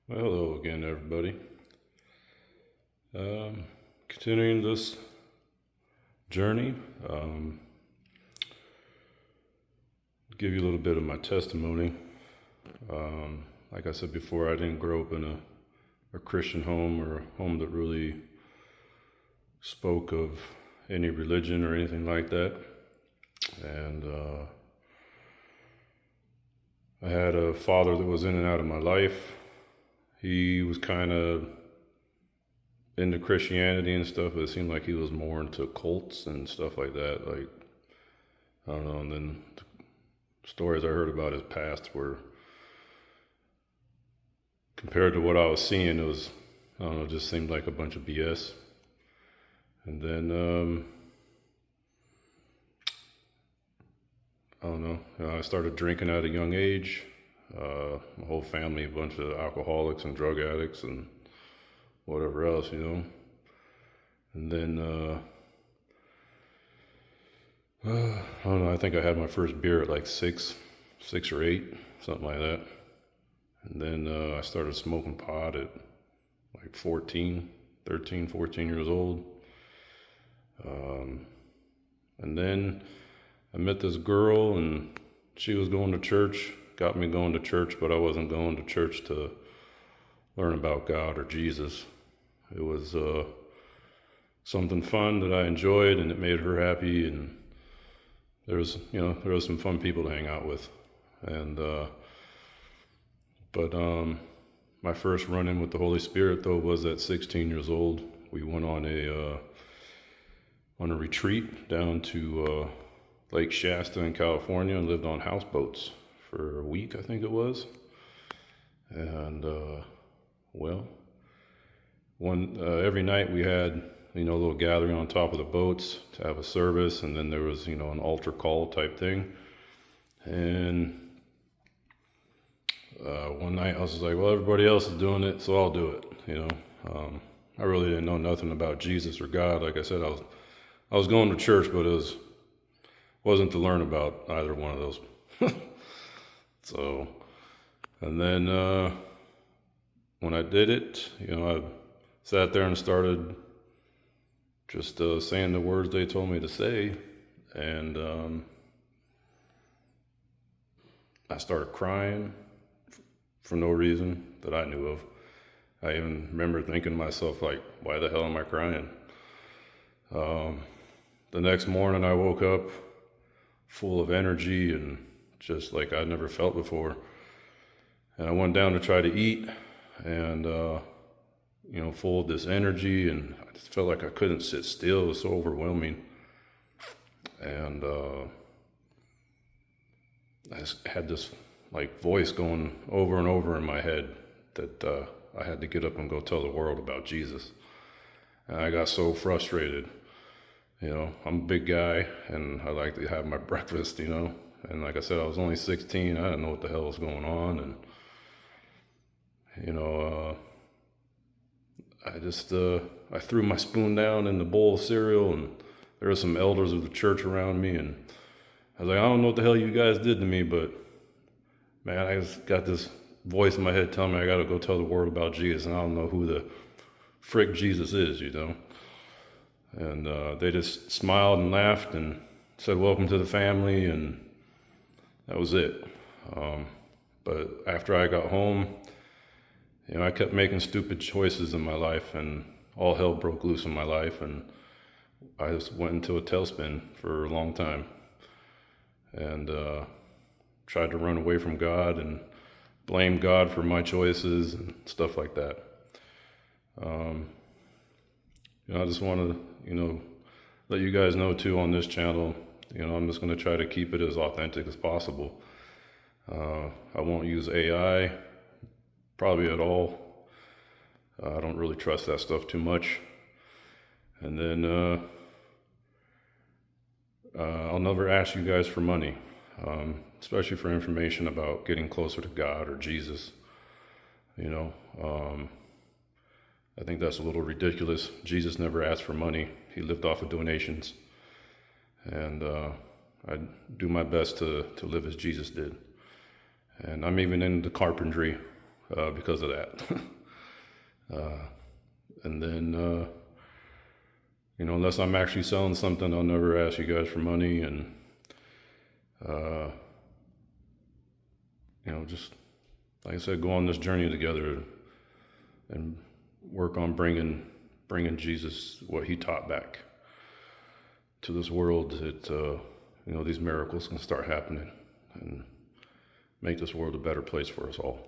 Well, hello again, everybody. Continuing this journey, give you a little bit of my testimony. Like I said before, I didn't grow up in a Christian home or a home that really spoke of any religion or anything like that. And I had a father that was in and out of my life. He was kind of into Christianity and stuff, but it seemed like he was more into cults and stuff like that. Like, I don't know. And then the stories I heard about his past were, compared to what I was seeing, it was, I don't know, it just seemed like a bunch of BS. And then, I don't know, I started drinking at a young age. My whole family, a bunch of alcoholics and drug addicts and whatever else, And then, I don't know, I think I had my first beer at like six or eight, something like that. And then I started smoking pot at like 13, 14 years old. And then I met this girl and she was going to church, got me going to church, but I wasn't going to church to learn about God or Jesus. It was something fun that I enjoyed, and it made her happy, and there was some fun people to hang out with. And but my first run-in with the Holy Spirit, though, was at 16 years old. We went on a retreat down to Lake Shasta in California and lived on houseboats for a week, I think it was. And every night we had a little gathering on top of the boats to have a service, and then there was an altar call type thing. And one night I was just like, well, everybody else is doing it, so I'll do it. I really didn't know nothing about Jesus or God. Like I said, I was going to church, but wasn't to learn about either one of those. So, and then when I did it, I sat there and started just saying the words they told me to say, and I started crying for no reason that I knew of. I even remember thinking to myself, like, why the hell am I crying? The next morning I woke up full of energy and just like I'd never felt before. And I went down to try to eat, and full of this energy, and I just felt like I couldn't sit still. It was so overwhelming. And I just had this like voice going over and over in my head that I had to get up and go tell the world about Jesus. And I got so frustrated. I'm a big guy and I like to have my breakfast, And like I said, I was only 16. I didn't know what the hell was going on. And, I threw my spoon down in the bowl of cereal, and there were some elders of the church around me. And I was like, I don't know what the hell you guys did to me, but man, I just got this voice in my head telling me I got to go tell the world about Jesus. And I don't know who the frick Jesus is, And they just smiled and laughed and said, welcome to the family. And that was it. But after I got home, I kept making stupid choices in my life, and all hell broke loose in my life, and I just went into a tailspin for a long time, and tried to run away from God and blame God for my choices and stuff like that. I just want to, let you guys know too on this channel, I'm just going to try to keep it as authentic as possible. I won't use AI probably at all. I don't really trust that stuff too much. And then I'll never ask you guys for money, especially for information about getting closer to God or Jesus. I think that's a little ridiculous. Jesus never asked for money. He lived off of donations. And I do my best to live as Jesus did. And I'm even into carpentry. because of that. And then, unless I'm actually selling something, I'll never ask you guys for money. And, just like I said, go on this journey together and work on bringing Jesus, what he taught, back to this world, that, these miracles can start happening and make this world a better place for us all.